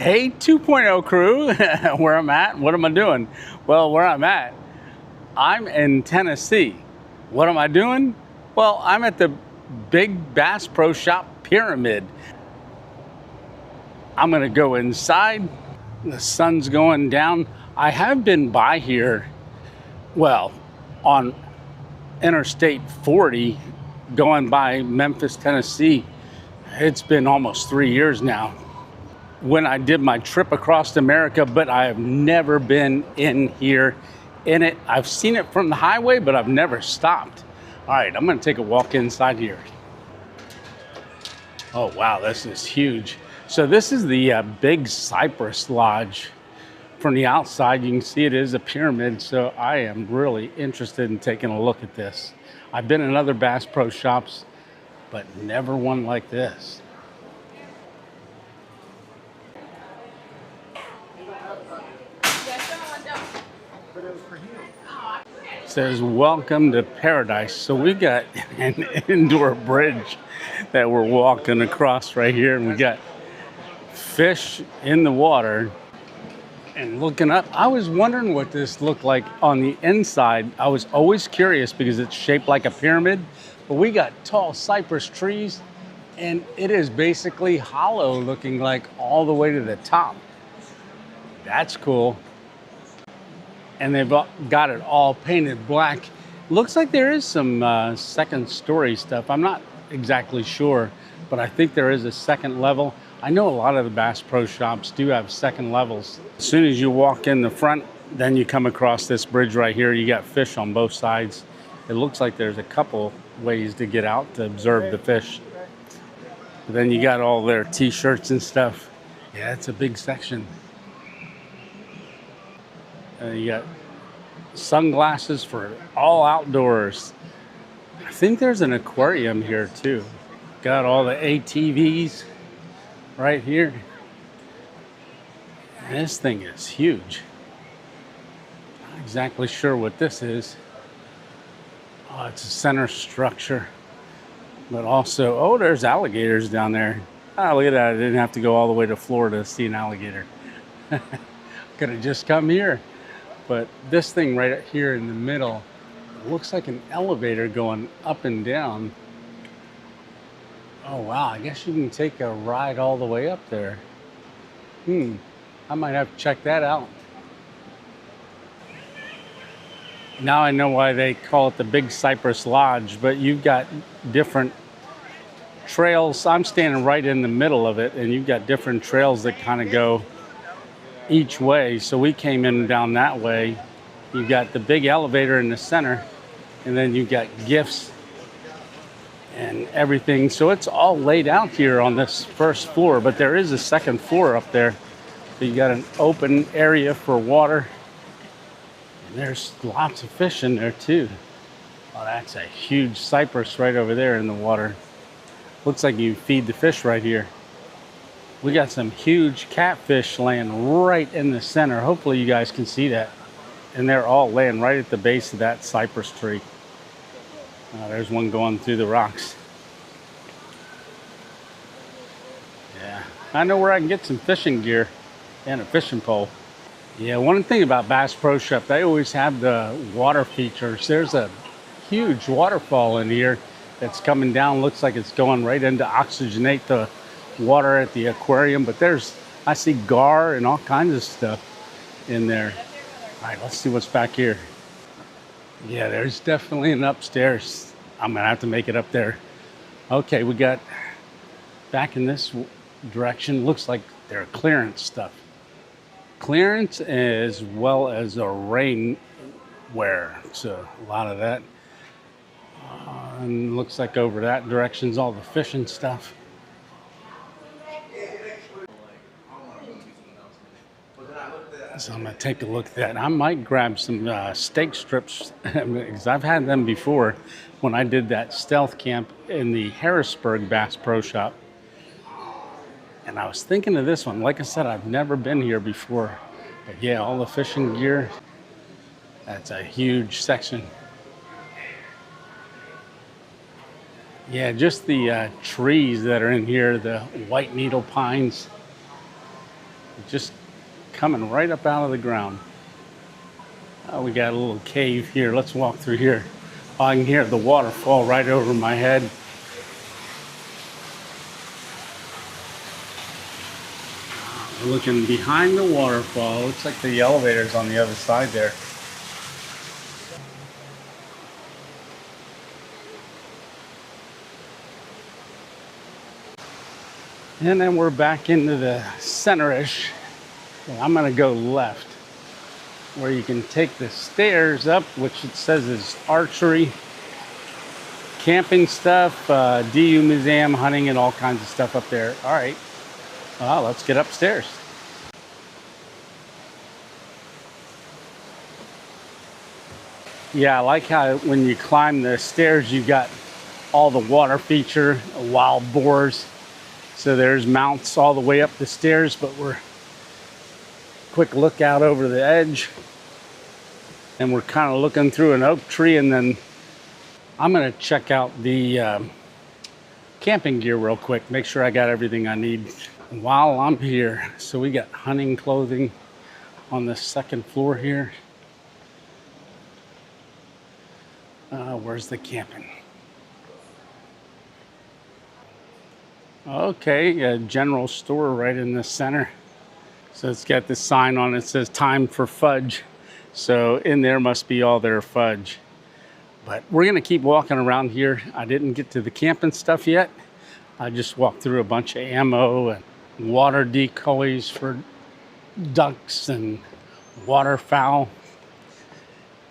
Hey 2.0 crew, where I'm at, what am I doing? Well, where I'm at, I'm in Tennessee. What am I doing? Well, I'm at the Big Bass Pro Shop Pyramid. I'm gonna go inside. The sun's going down. I have been by here, well, on Interstate 40, going by Memphis, Tennessee. It's been almost 3 years now when I did my trip across America, but I have never been in here in it. I've seen it from the highway, but I've never stopped. All right, I'm gonna take a walk inside here. Oh wow, this is huge. So this is the Big Cypress Lodge. From the outside, you can see it is a pyramid, so I am really interested in taking a look at this. I've been in other Bass Pro shops, but never one like this. It says welcome to paradise. So we got an indoor bridge that we're walking across right here, and we got fish in the water. And looking up, I was wondering what this looked like on the inside. I was always curious because it's shaped like a pyramid, but we got tall cypress trees and it is basically hollow, looking like all the way to the top. That's cool. And they've got it all painted black. Looks like there is some second story stuff. I'm not exactly sure, but I think there is a second level. I know a lot of the Bass Pro shops do have second levels. As soon as you walk in the front, then you come across this bridge right here. You got fish on both sides. It looks like there's a couple ways to get out to observe the fish. But then you got all their t-shirts and stuff. Yeah, it's a big section. You got sunglasses for all outdoors. I think there's an aquarium here too. Got all the ATVs right here. And this thing is huge. Not exactly sure what this is. Oh, it's a center structure. But also, oh, there's alligators down there. Oh, look at that. I didn't have to go all the way to Florida to see an alligator. Could have just come here. But this thing right here in the middle looks like an elevator going up and down. Oh wow, I guess you can take a ride all the way up there. I might have to check that out. Now I know why they call it the Big Cypress Lodge, but you've got different trails. I'm standing right in the middle of it, and you've got different trails that kind of go each way. So we came in down that way. You've got the big elevator in the center, and then you've got gifts and everything. So it's all laid out here on this first floor, but there is a second floor up there. So you got an open area for water. And there's lots of fish in there too. Oh, that's a huge cypress right over there in the water. Looks like you feed the fish right here. We got some huge catfish laying right in the center. Hopefully you guys can see that. And they're all laying right at the base of that cypress tree. There's one going through the rocks. Yeah, I know where I can get some fishing gear and a fishing pole. Yeah, one thing about Bass Pro Shop, they always have the water features. There's a huge waterfall in here that's coming down. Looks like it's going right in to oxygenate the water at the aquarium, but I see gar and all kinds of stuff in there. All right, let's see what's back here. Yeah, there's definitely an upstairs. I'm gonna have to make it up there. Okay, we got back in this direction. Looks like they're clearance stuff. Clearance as well as a rainwear. So a lot of that. And looks like over that direction's all the fishing stuff. So I'm gonna take a look at that. I might grab some steak strips because I've had them before when I did that stealth camp in the Harrisburg Bass Pro Shop. And I was thinking of this one. Like I said, I've never been here before. But yeah, all the fishing gear. That's a huge section. Yeah, just the trees that are in here, the white needle pines. just coming right up out of the ground. Oh, we got a little cave here. Let's walk through here. Oh, I can hear the water fall right over my head. We're looking behind the waterfall. Looks like the elevator's on the other side there. And then we're back into the center-ish. I'm gonna go left, where you can take the stairs up, which it says is archery, camping stuff, DU museum, hunting, and all kinds of stuff up there. All right, well, let's get upstairs. Yeah, I like how when you climb the stairs, you got all the water feature, wild boars. So there's mounts all the way up the stairs, but we're quick look out over the edge. And we're kind of looking through an oak tree, and then I'm gonna check out the camping gear real quick, make sure I got everything I need while I'm here. So we got hunting clothing on the second floor here. Where's the camping? Okay, a general store right in the center. So it's got this sign on it that says time for fudge. So in there must be all their fudge. But we're gonna keep walking around here. I didn't get to the camping stuff yet. I just walked through a bunch of ammo and water decoys for ducks and waterfowl.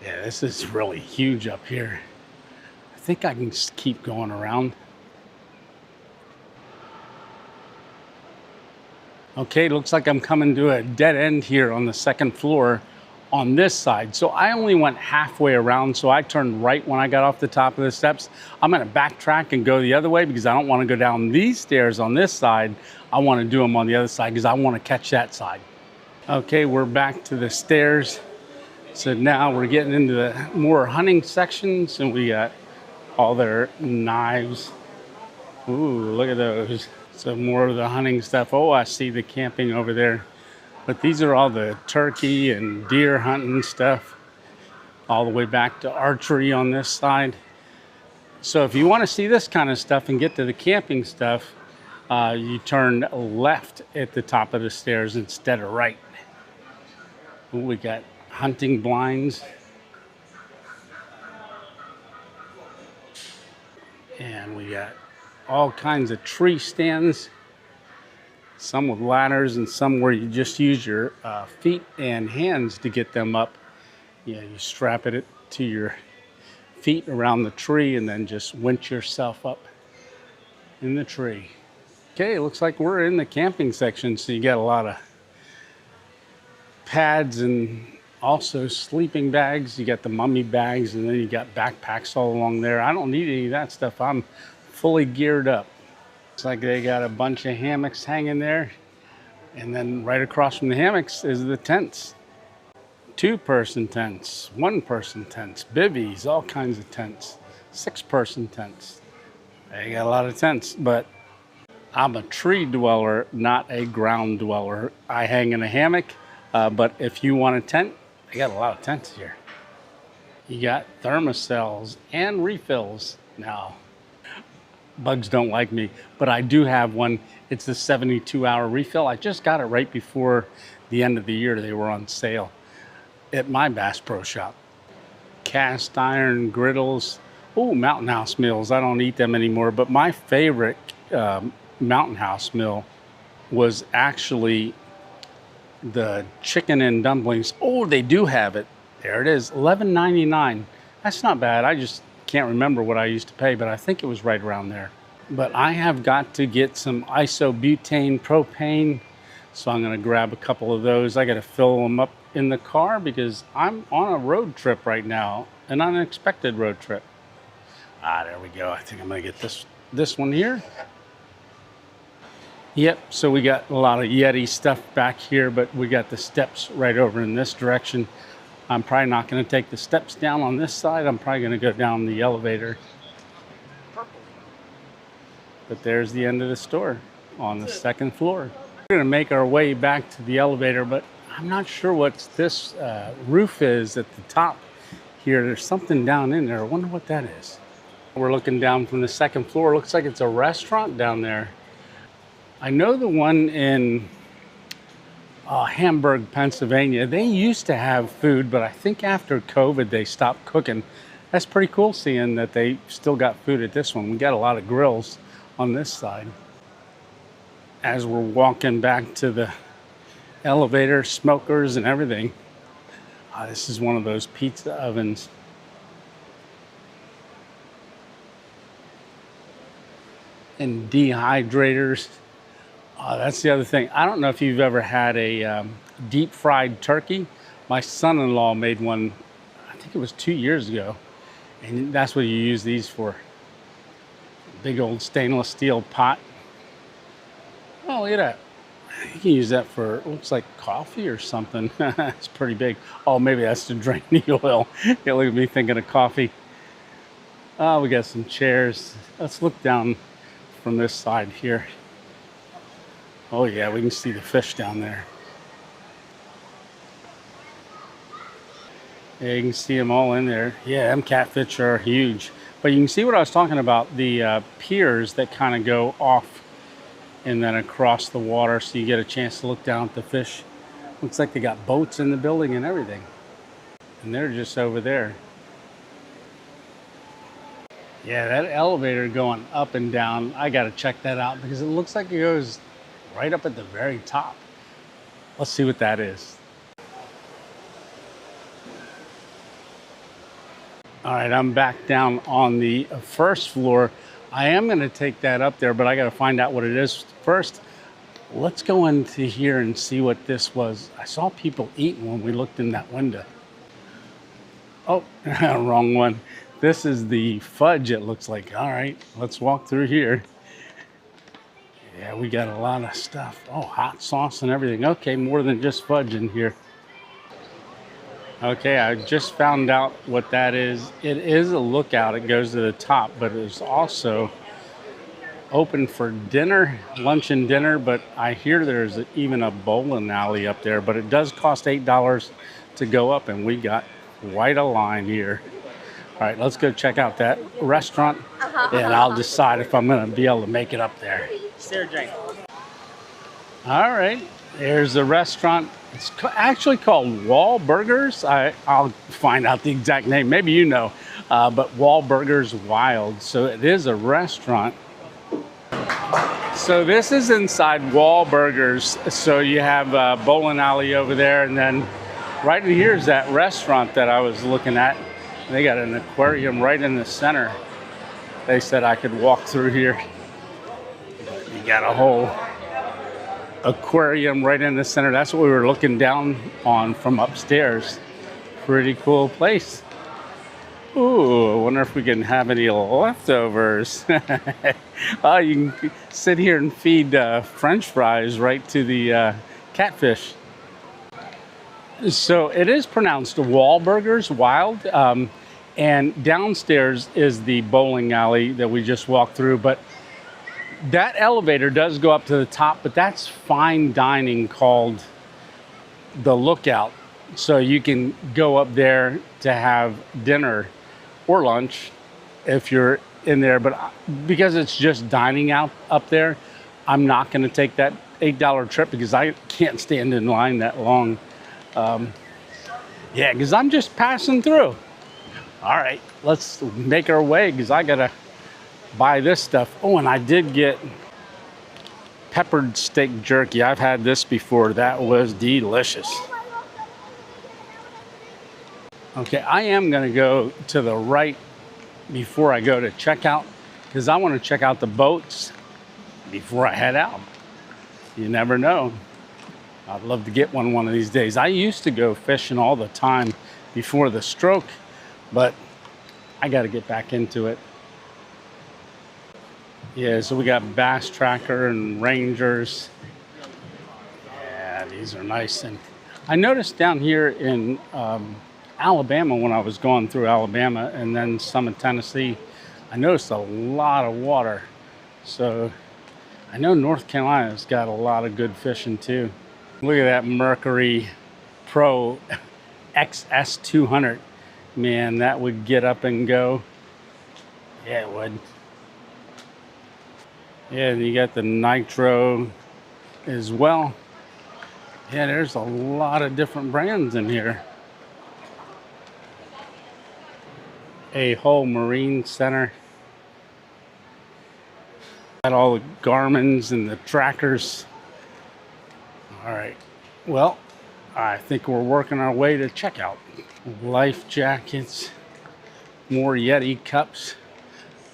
Yeah, this is really huge up here. I think I can just keep going around. Okay, looks like I'm coming to a dead end here on the second floor on this side. So I only went halfway around, so I turned right when I got off the top of the steps. I'm gonna backtrack and go the other way because I don't wanna go down these stairs on this side. I wanna do them on the other side because I wanna catch that side. Okay, we're back to the stairs. So now we're getting into the more hunting sections, and we got all their knives. Ooh, look at those. So more of the hunting stuff. Oh, I see the camping over there. But these are all the turkey and deer hunting stuff, all the way back to archery on this side. So if you want to see this kind of stuff and get to the camping stuff, you turn left at the top of the stairs instead of right. Ooh, we got hunting blinds. And we got all kinds of tree stands. Some with ladders and some where you just use your feet and hands to get them up. Yeah, you strap it to your feet around the tree and then just winch yourself up in the tree. Okay, it looks like we're in the camping section, so you got a lot of pads and also sleeping bags. You got the mummy bags, and then you got backpacks all along there. I don't need any of that stuff. I'm fully geared up. Looks like they got a bunch of hammocks hanging there. And then right across from the hammocks is the tents. 2-person tents, 1-person tents, bivvies, all kinds of tents, 6-person tents. They got a lot of tents, but I'm a tree dweller, not a ground dweller. I hang in a hammock, but if you want a tent, they got a lot of tents here. You got thermocells and refills now. Bugs don't like me, but I do have one. It's the 72-hour refill. I just got it right before the end of the year. They were on sale at my Bass Pro Shop. Cast iron griddles. Oh, Mountain House meals. I don't eat them anymore, but my favorite Mountain House meal was actually the chicken and dumplings. Oh, they do have it. There it is, $11.99. That's not bad. I just can't remember what I used to pay, but I think it was right around there. But I have got to get some isobutane propane, so I'm gonna grab a couple of those. I gotta fill them up in the car because I'm on a road trip right now, an unexpected road trip. There we go. I think I'm gonna get this one here. Yep, so we got a lot of Yeti stuff back here, but we got the steps right over in this direction. I'm probably not going to take the steps down on this side. I'm probably going to go down the elevator. But there's the end of the store on the second floor. We're gonna make our way back to the elevator, but I'm not sure what this roof is at the top here. There's something down in there. I wonder what that is. We're looking down from the second floor. Looks like it's a restaurant down there. I know the one in Hamburg, Pennsylvania, they used to have food, but I think after COVID they stopped cooking. That's pretty cool seeing that they still got food at this one. We got a lot of grills on this side. As we're walking back to the elevator, smokers and everything. This is one of those pizza ovens. And dehydrators. That's the other thing. I don't know if you've ever had a deep fried turkey. My son-in-law made one, I think it was 2 years ago. And that's what you use these for. Big old stainless steel pot. Oh, look at that. You can use that for, looks like coffee or something. It's pretty big. Oh, maybe that's to drain the oil. Yeah, look at me thinking of coffee. Oh, we got some chairs. Let's look down from this side here. Oh yeah, we can see the fish down there. Yeah, you can see them all in there. Yeah, them catfish are huge. But you can see what I was talking about, the piers that kind of go off and then across the water, so you get a chance to look down at the fish. Looks like they got boats in the building and everything. And they're just over there. Yeah, that elevator going up and down, I gotta check that out because it looks like it goes right up at the very top. Let's see what that is. All right, I'm back down on the first floor. I am gonna take that up there, but I gotta find out what it is first. Let's go into here and see what this was. I saw people eating when we looked in that window. Oh, wrong one. This is the fudge, it looks like. All right, let's walk through here. Yeah, we got a lot of stuff. Oh, hot sauce and everything. Okay, more than just fudge in here. Okay, I just found out what that is. It is a lookout. It goes to the top, but it's also open for dinner, lunch and dinner, but I hear there's even a bowling alley up there, but it does cost $8 to go up, and we got quite a line here. All right, let's go check out that restaurant, and I'll decide if I'm gonna be able to make it up there. Sarah Jane. All right, there's the restaurant. It's actually called Wahlburgers. I'll find out the exact name. Maybe you know, but Wahlburgers Wild. So it is a restaurant. So this is inside Wahlburgers. So you have a bowling alley over there, and then right in here is that restaurant that I was looking at. They got an aquarium right in the center. They said I could walk through here. You got a whole aquarium right in the center. That's what we were looking down on from upstairs. Pretty cool place. Ooh, I wonder if we can have any leftovers. Oh, you can sit here and feed French fries right to the catfish. So it is pronounced Wahlburgers Wild, and downstairs is the bowling alley that we just walked through, but that elevator does go up to the top, but that's fine dining called the Lookout. So you can go up there to have dinner or lunch if you're in there, but because it's just dining out up there, I'm not gonna take that $8 trip because I can't stand in line that long. Yeah, because I'm just passing through. All right, let's make our way because I gotta buy this stuff. Oh, and I did get peppered steak jerky. I've had this before. That was delicious. Okay, I am gonna go to the right before I go to checkout because I want to check out the boats before I head out. You never know. I'd love to get one of these days. I used to go fishing all the time before the stroke, but I got to get back into it. Yeah, so we got Bass Tracker and Rangers. Yeah, these are nice. And I noticed down here in Alabama, when I was going through Alabama and then some in Tennessee, I noticed a lot of water. So I know North Carolina's got a lot of good fishing too. Look at that Mercury Pro XS200. Man, that would get up and go. Yeah, it would. Yeah, and you got the Nitro as well. Yeah, there's a lot of different brands in here. A whole marine center. Got all the Garmin's and the trackers. All right. Well, I think we're working our way to checkout. Life jackets, more Yeti cups.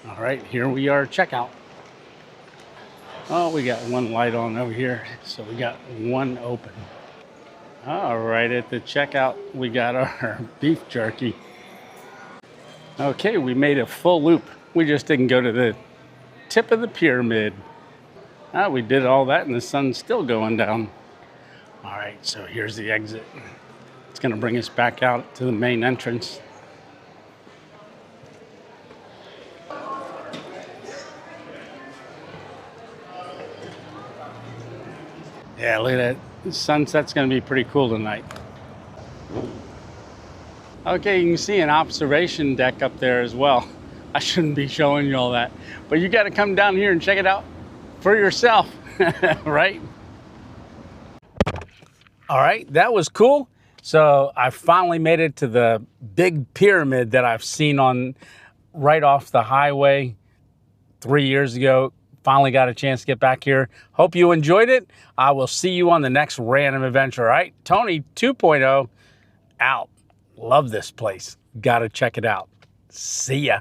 All right, here we are, checkout. Oh, we got one light on over here, so we got one open. All right, at the checkout, we got our beef jerky. Okay, we made a full loop. We just didn't go to the tip of the pyramid. We did all that and the sun's still going down. All right, so here's the exit. It's gonna bring us back out to the main entrance. Yeah, look at that. The sunset's gonna be pretty cool tonight. Okay, you can see an observation deck up there as well. I shouldn't be showing you all that, but you gotta come down here and check it out for yourself, right? All right, that was cool. So I finally made it to the big pyramid that I've seen on right off the highway 3 years ago. Finally got a chance to get back here. Hope you enjoyed it. I will see you on the next random adventure, all right? Tony 2.0 out. Love this place. Gotta check it out. See ya.